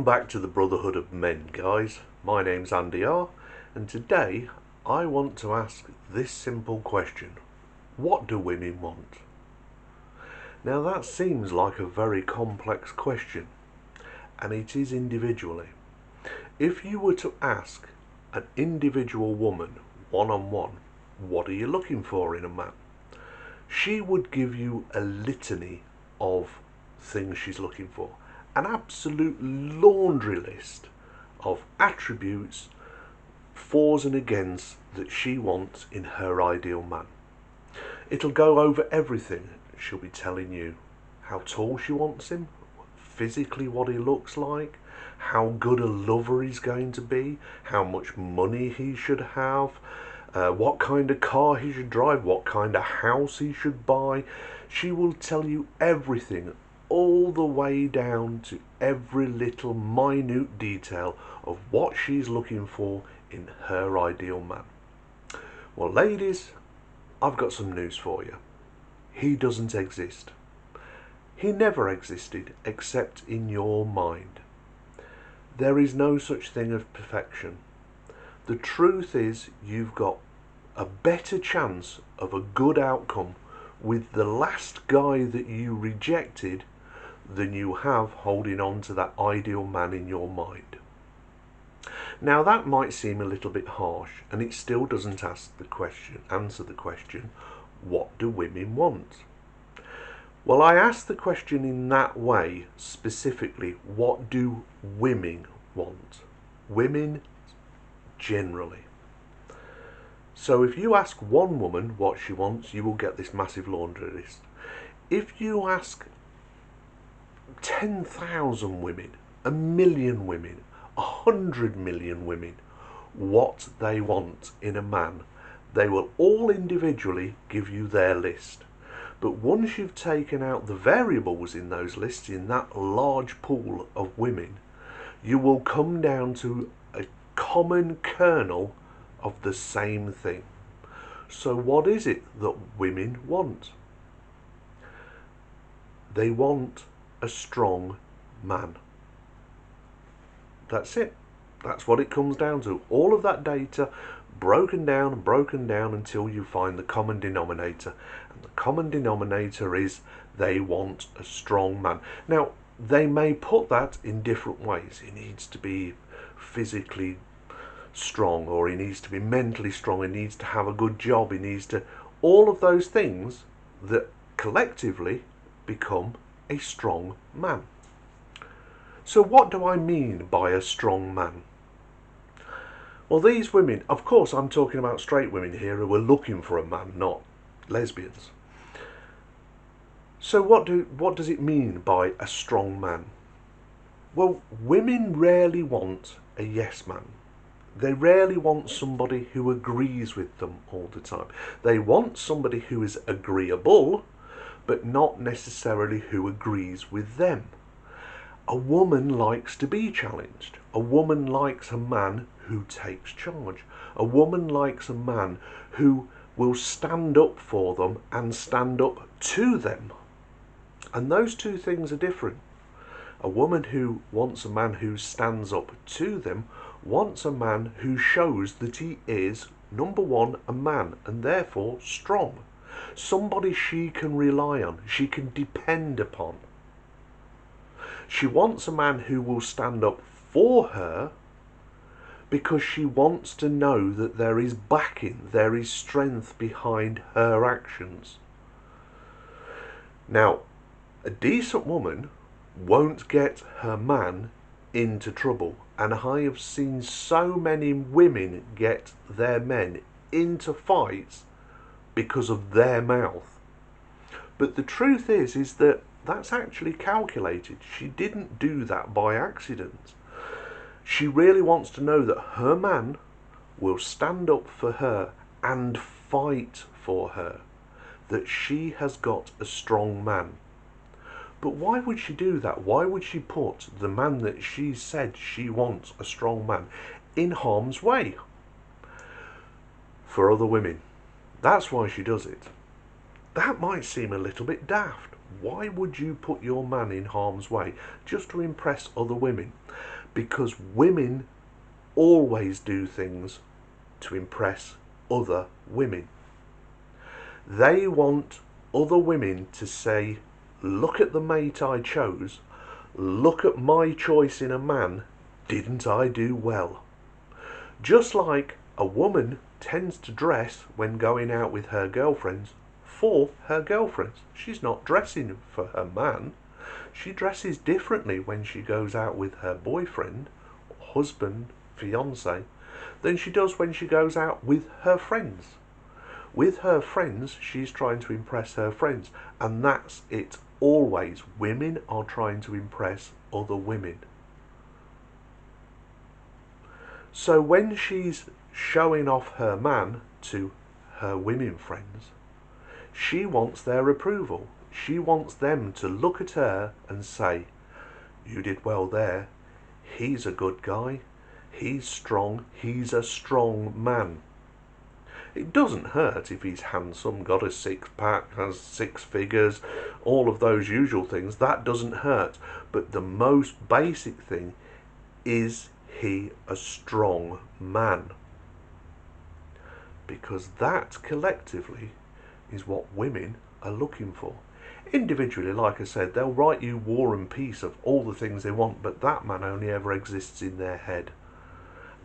back to the Brotherhood of Men, guys. My name's Andy R, and today I want to ask this simple question. What do women want? Now that seems like a very complex question, and it is individually. If you were to ask an individual woman, one-on-one, what are you looking for in a man? She would give you a litany of things she's looking for. An absolute laundry list of attributes, fors and against, that she wants in her ideal man. It'll go over everything. She'll be telling you how tall she wants him, physically what he looks like, how good a lover he's going to be, how much money he should have, what kind of car he should drive, what kind of house he should buy. She will tell you everything, all the way down to every little minute detail of what she's looking for in her ideal man. Well, ladies, I've got some news for you. He doesn't exist. He never existed except in your mind. There is no such thing as perfection. The truth is, you've got a better chance of a good outcome with the last guy that you rejected than you have holding on to that ideal man in your mind. Now that might seem a little bit harsh, and it still doesn't answer the question, what do women want? Well, I asked the question in that way specifically, what do women want? Women generally. So if you ask one woman what she wants, you will get this massive laundry list. If you ask 10,000 women, 1,000,000 women, 100 million women what they want in a man, they will all individually give you their list. But once you've taken out the variables in those lists, in that large pool of women, you will come down to a common kernel of the same thing. So what is it that women want? They want a strong man. That's it. That's what it comes down to. All of that data broken down until you find the common denominator. And the common denominator is they want a strong man. Now, they may put that in different ways. He needs to be physically strong, or he needs to be mentally strong, he needs to have a good job, he needs to... all of those things that collectively become a strong man. So what do I mean by a strong man? Well, these women, of course I'm talking about straight women here who are looking for a man, not lesbians. So what does it mean by a strong man? Well, women rarely want a yes man. They rarely want somebody who agrees with them all the time. They want somebody who is agreeable, but not necessarily who agrees with them. A woman likes to be challenged. A woman likes a man who takes charge. A woman likes a man who will stand up for them and stand up to them. And those two things are different. A woman who wants a man who stands up to them wants a man who shows that he is, number one, a man, and therefore strong. Somebody she can rely on, she can depend upon. She wants a man who will stand up for her because she wants to know that there is backing, there is strength behind her actions. Now, a decent woman won't get her man into trouble, and I have seen so many women get their men into fights because of their mouth. But the truth is that that's actually calculated. She didn't do that by accident. She really wants to know that her man will stand up for her and fight for her, that she has got a strong man. But why would she do that? Why would she put the man that she said she wants, a strong man, in harm's way for other women? That's why she does it. That might seem a little bit daft. Why would you put your man in harm's way just to impress other women? because women always do things to impress other women. They want other women to say, look at the mate I chose, look at my choice in a man, didn't I do well? Just like a woman tends to dress when going out with her girlfriends for her girlfriends. She's not dressing for her man. She dresses differently when she goes out with her boyfriend, husband, fiance, than she does when she goes out with her friends. With her friends, she's trying to impress her friends, and that's it always. Women are trying to impress other women. So when she's showing off her man to her women friends, she wants their approval. She wants them to look at her and say, you did well there. He's a good guy. He's strong. He's a strong man. It doesn't hurt if he's handsome, got a six-pack, has 6 figures, all of those usual things. That doesn't hurt. But the most basic thing is he a strong man? Because that collectively is what women are looking for. Individually, like I said, they'll write you War and Peace of all the things they want, but that man only ever exists in their head.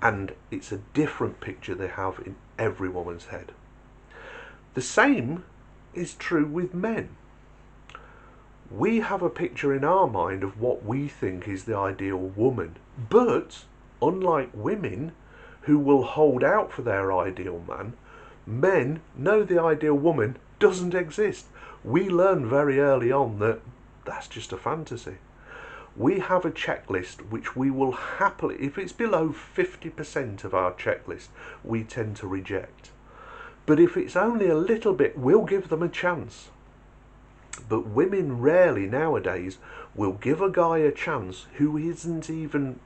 And it's a different picture they have in every woman's head. The same is true with men. We have a picture in our mind of what we think is the ideal woman, but unlike women who will hold out for their ideal man, men know the ideal woman doesn't exist. We learn very early on that that's just a fantasy. We have a checklist which we will happily, if it's below 50% of our checklist, we tend to reject. But if it's only a little bit, we'll give them a chance. But women rarely nowadays will give a guy a chance who isn't even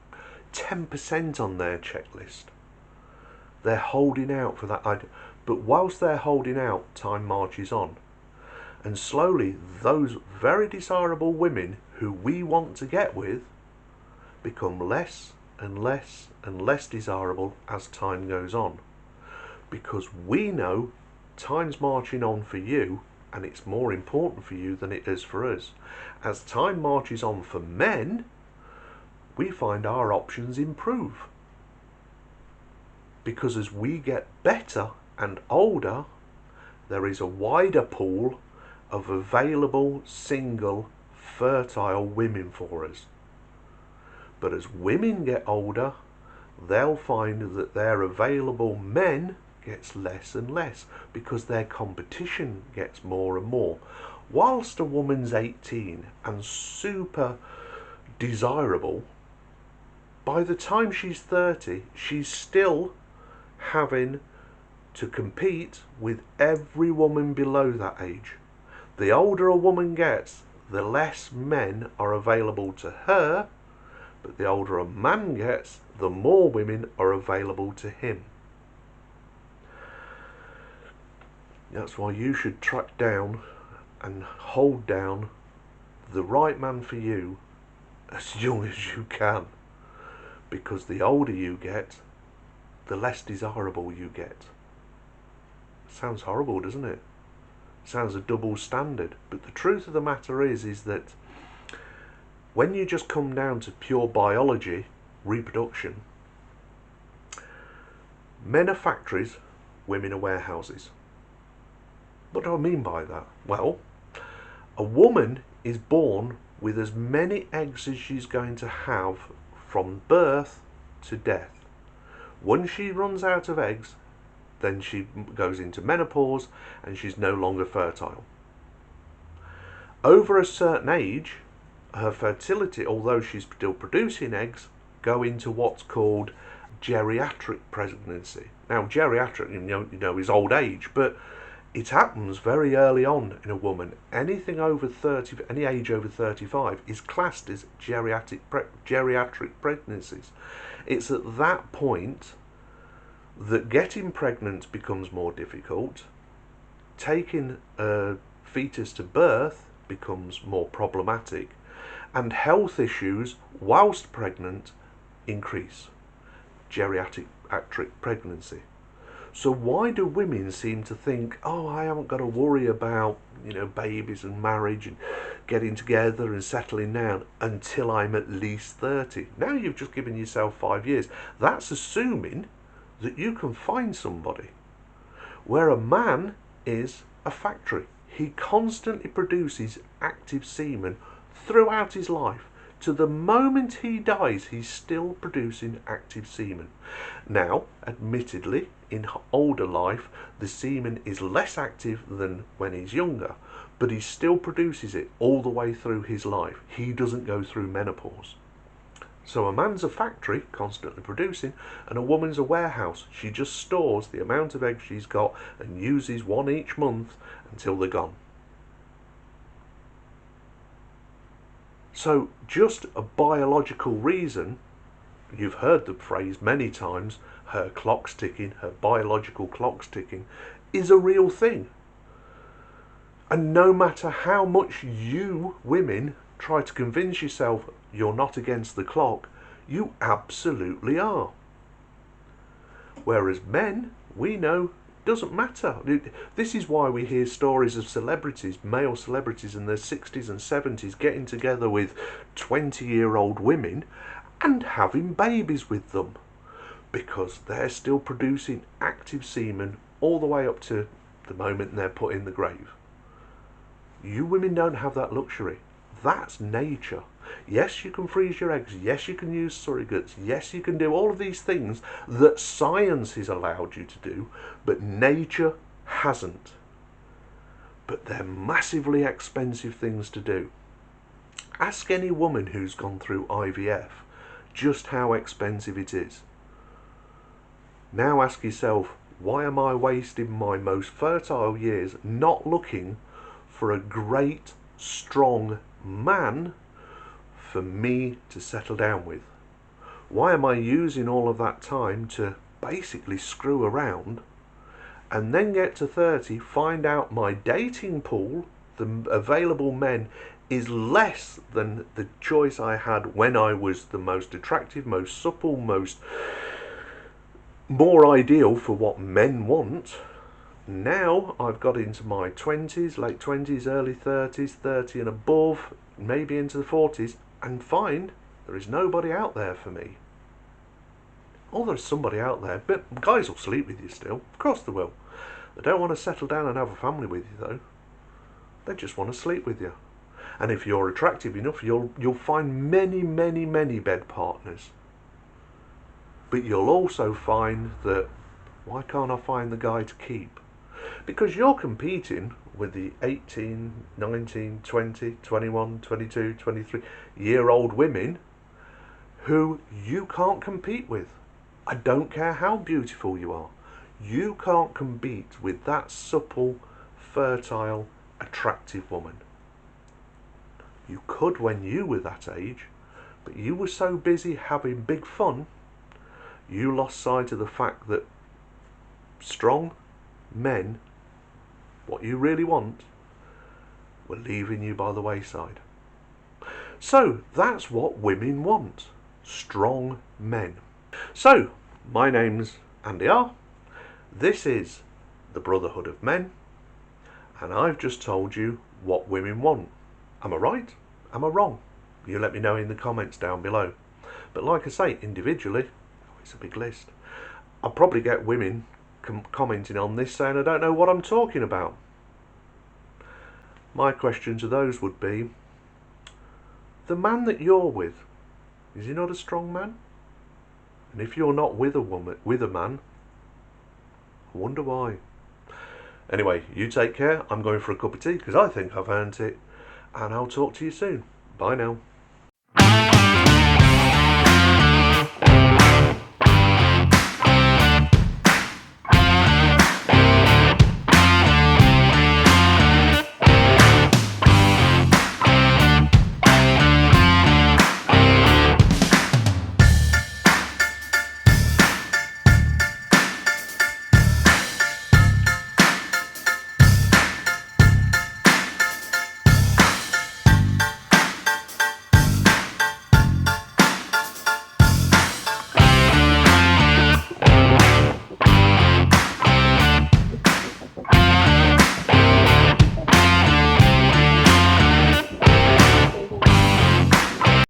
10% on their checklist. They're holding out for that idea. But whilst they're holding out, time marches on. And slowly, those very desirable women who we want to get with become less and less and less desirable as time goes on. Because we know time's marching on for you, and it's more important for you than it is for us. As time marches on for men, we find our options improve. Because as we get better and older, there is a wider pool of available, single, fertile women for us. But as women get older, they'll find that their available men gets less and less because their competition gets more and more. Whilst a woman's 18 and super desirable, by the time she's 30, she's still having to compete with every woman below that age. The older a woman gets, the less men are available to her, but the older a man gets, the more women are available to him. That's why you should track down and hold down the right man for you as young as you can, because the older you get, the less desirable you get. Sounds horrible, doesn't it? Sounds a double standard. But the truth of the matter is that when you just come down to pure biology, reproduction, men are factories, women are warehouses. What do I mean by that? Well, a woman is born with as many eggs as she's going to have from birth to death. Once she runs out of eggs, then she goes into menopause and she's no longer fertile. Over a certain age, her fertility, although she's still producing eggs, go into what's called geriatric pregnancy. Now, geriatric, you know, is old age, but it happens very early on in a woman. Anything over 30, any age over 35 is classed as geriatric pregnancies. It's at that point that getting pregnant becomes more difficult, taking a fetus to birth becomes more problematic, and health issues whilst pregnant increase. Geriatric pregnancy. So why do women seem to think, oh, I haven't got to worry about, babies and marriage and getting together and settling down until I'm at least 30? Now you've just given yourself 5 years. That's assuming that you can find somebody. Where a man is a factory. He constantly produces active semen throughout his life. To the moment he dies, he's still producing active semen. Now, admittedly, in older life, the semen is less active than when he's younger, but he still produces it all the way through his life. He doesn't go through menopause. So a man's a factory, constantly producing, and a woman's a warehouse. She just stores the amount of eggs she's got and uses one each month until they're gone. So just a biological reason, you've heard the phrase many times, her clock's ticking, her biological clock's ticking, is a real thing. And no matter how much you women try to convince yourself you're not against the clock, you absolutely are. Whereas men, we know, doesn't matter. This is why we hear stories of celebrities, male celebrities in their 60s and 70s getting together with 20-year-old women and having babies with them, because they're still producing active semen all the way up to the moment they're put in the grave. You women don't have that luxury. That's nature. Yes, you can freeze your eggs. Yes, you can use surrogates. Yes, you can do all of these things that science has allowed you to do, but nature hasn't. But they're massively expensive things to do. Ask any woman who's gone through IVF just how expensive it is. Now ask yourself, why am I wasting my most fertile years not looking for a great, strong man for me to settle down with? Why am I using all of that time to basically screw around and then get to 30, find out my dating pool, the available men, is less than the choice I had when I was the most attractive, most supple, more ideal for what men want? Now I've got into my 20s, late 20s, early 30s, 30 and above, maybe into the 40s, and find there is nobody out there for me. Oh, there's somebody out there, but guys will sleep with you still. Of course they will. They don't want to settle down and have a family with you though. They just want to sleep with you. And if you're attractive enough, you'll find many, many, many bed partners. But you'll also find that, why can't I find the guy to keep? Because you're competing with the 18, 19, 20, 21, 22, 23 year old women who you can't compete with. I don't care how beautiful you are. You can't compete with that supple, fertile, attractive woman. You could when you were that age, but you were so busy having big fun, you lost sight of the fact that strong men, what you really want, were leaving you by the wayside. So that's what women want. Strong men. So, my name's Andy R. This is the Brotherhood of Men, and I've just told you what women want. Am I right? Am I wrong? You let me know in the comments down below. But like I say, individually, it's a big list. I'll probably get women commenting on this saying I don't know what I'm talking about. My question to those would be, the man that you're with, is he not a strong man? And if you're not with a woman, with a man, I wonder why. Anyway, you take care. I'm going for a cup of tea because I think I've earned it, and I'll talk to you soon. Bye now.